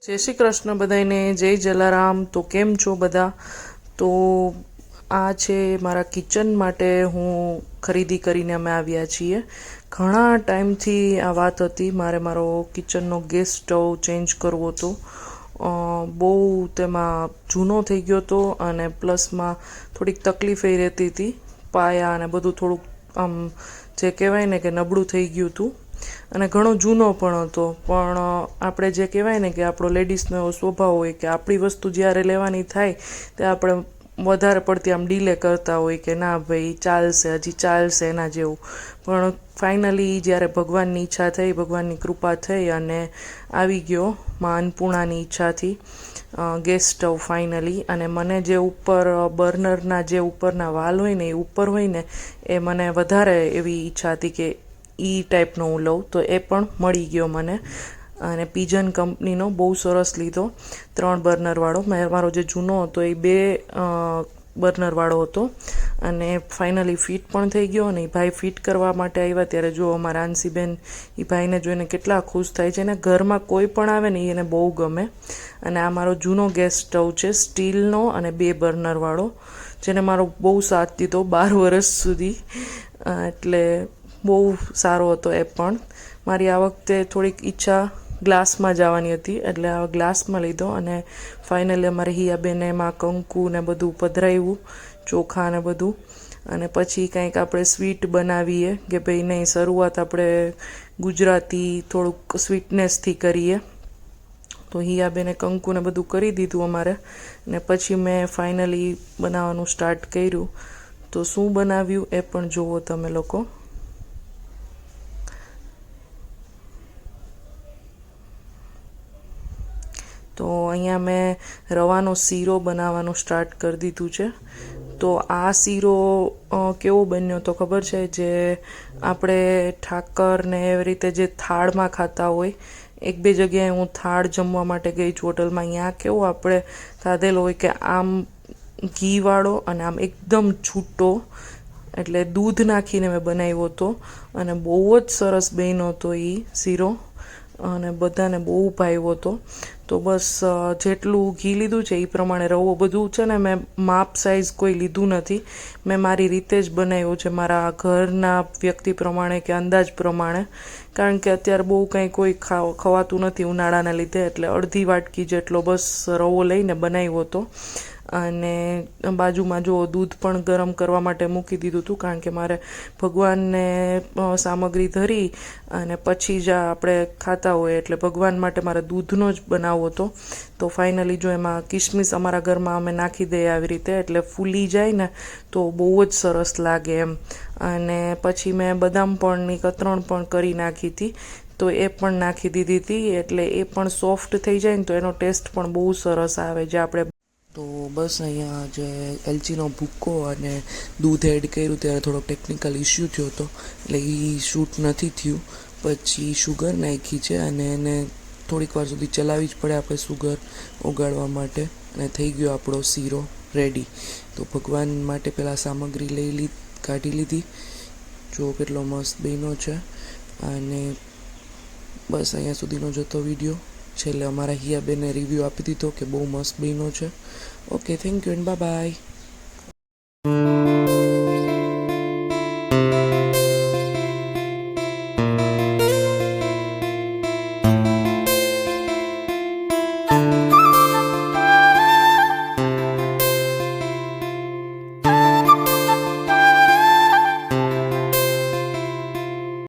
જય શ્રી કૃષ્ણ બધાને, જય જલારામ। તો કેમ છો બધા? તો આ છે મારા કિચન માટે હું ખરીદી કરીને અમે આવ્યા છીએ। ઘણા ટાઈમથી આ વાત હતી, મારો કિચનનો ગેસ સ્ટવ ચેન્જ કરવો હતો। બહુ તેમાં જૂનો થઈ ગયો હતો અને પ્લસમાં થોડીક તકલીફ એ રહેતી હતી, પાયા અને બધું થોડુંક આમ જે કહેવાય ને કે નબળું થઈ ગયું હતું અને ઘણો જૂનો પણ હતો। પણ આપણે જે કહેવાય ને કે આપણો લેડીઝનો એવો સ્વભાવ હોય કે આપણી વસ્તુ જ્યારે લેવાની થાય તે આપણે વધારે પડતી આમ ડીલે કરતા હોય કે ના ભાઈ ચાલશે, હજી ચાલશે એના જેવું। પણ ફાઇનલી જ્યારે ભગવાનની ઈચ્છા થઈ, ભગવાનની કૃપા થઈ અને આવી ગયો મા અન્નપૂર્ણાની ઈચ્છાથી ગેસ સ્ટવ ફાઇનલી। અને મને જે ઉપર બર્નરના જે ઉપરના વાલ હોય ને એ ઉપર હોય ને એ મને વધારે એવી ઈચ્છા હતી કે ઈ ટાઈપનો હું લઉં, તો એ પણ મળી ગયો મને। અને પિજન કંપનીનો બહુ સરસ લીધો, 3 બર્નરવાળો। મારો જે જૂનો હતો એ 2 બર્નરવાળો હતો અને ફાઇનલી ફિટ પણ થઈ ગયો। અને એ ભાઈ ફિટ કરવા માટે આવ્યા ત્યારે જો અમારા આંસીબેન એ ભાઈને જોઈને કેટલા ખુશ થાય છે ને, ઘરમાં કોઈ પણ આવે ને એને બહુ ગમે। અને આ મારો જૂનો ગેસ સ્ટવ છે, સ્ટીલનો અને 2 બર્નરવાળો, જેને મારો બહુ સાથ દીધો 12 વર્ષ સુધી, એટલે બહુ સારો હતો એ પણ। મારી આ વખતે થોડીક ઈચ્છા ગ્લાસમાં જવાની હતી એટલે આ ગ્લાસમાં લીધો અને ફાઇનલી અમારે હિયાબેને એમાં કંકુ ને બધું પધરાવ્યું, ચોખા ને બધું। અને પછી કંઈક આપણે સ્વીટ બનાવીએ કે ભાઈ નહીં, શરૂઆત આપણે ગુજરાતી થોડુંક સ્વીટનેસથી કરીએ। તો હિયાબેને કંકુ ને બધું કરી દીધું અમારે ને પછી મેં ફાઇનલી બનાવવાનું સ્ટાર્ટ કર્યું। તો શું બનાવ્યું એ પણ જુઓ તમે લોકો। તો અહીંયા મેં રવાનો શીરો બનાવવાનું સ્ટાર્ટ કરી દીધું છે। તો આ શીરો કેવો બન્યો તો ખબર છે, જે આપણે ઠાકર ને એવી રીતે જે થાળમાં ખાતા હોય, 1-2 જગ્યાએ હું થાળ જમવા માટે ગઈ છું હોટલમાં, અહીંયા કેવો આપણે ખાધેલો હોય કે આમ ઘીવાળો અને આમ એકદમ છૂટો, એટલે દૂધ નાખીને મેં બનાવ્યો હતો અને બહુ જ સરસ બન્યો હતો એ શીરો અને બધાને બહુ ભાવ્યો હતો। તો બસ જેટલું ઘી લીધું છે એ પ્રમાણે રવો બધું છે ને મેં માપ સાઈઝ કોઈ લીધું નથી, મેં મારી રીતે જ બનાવ્યો છે, મારા ઘરના વ્યક્તિ પ્રમાણે કે અંદાજ પ્રમાણે। કારણ કે અત્યારે બહુ કંઈ કોઈ ખવાતું નથી ઉનાળાના લીધે, એટલે અડધી વાટકી જેટલો બસ રવો લઈને બનાવ્યો હતો। અને બાજુમાં જો દૂધ પણ ગરમ કરવા માટે મૂકી દીધું હતું, કારણ કે મારે ભગવાનને સામગ્રી ધરી અને પછી જ આપણે ખાતા હોય એટલે ભગવાન માટે મારે દૂધનો જ બનાવવો હતો। તો ફાઇનલી જો એમાં કિસમિસ અમારા ઘરમાં અમે નાખી દઈએ આવી રીતે, એટલે ફૂલી જાય ને તો બહુ જ સરસ લાગે એમ। અને પછી મેં બદામ પણની કતરણ પણ કરી નાખી હતી, તો એ પણ નાખી દીધી હતી, એટલે એ પણ સોફ્ટ થઈ જાય ને તો એનો ટેસ્ટ પણ બહુ સરસ આવે જે આપણે। તો બસ અહીંયા જે એલચીનો ભૂક્કો અને દૂધ એડ કર્યું ત્યારે થોડો ટેકનિકલ ઇસ્યુ થયો હતો, એટલે એ શૂટ નથી થયું। પછી શુગર નાખી છે અને એને થોડીક વાર સુધી ચલાવવી જ પડે આપણે શુગર ઓગાળવા માટે, અને થઈ ગયો આપણો શીરો રેડી। તો ભગવાન માટે પહેલાં સામગ્રી કાઢી લીધી, જો કેટલો મસ્ત બન્યો છે। અને બસ અહીંયા સુધીનો જતો વિડીયો, છેલ્લે અમારા હિયાબેને રિવ્યૂ આપી દીધો કે બહુ મસ્ત બન્યો છે। Okay, thank you and bye bye.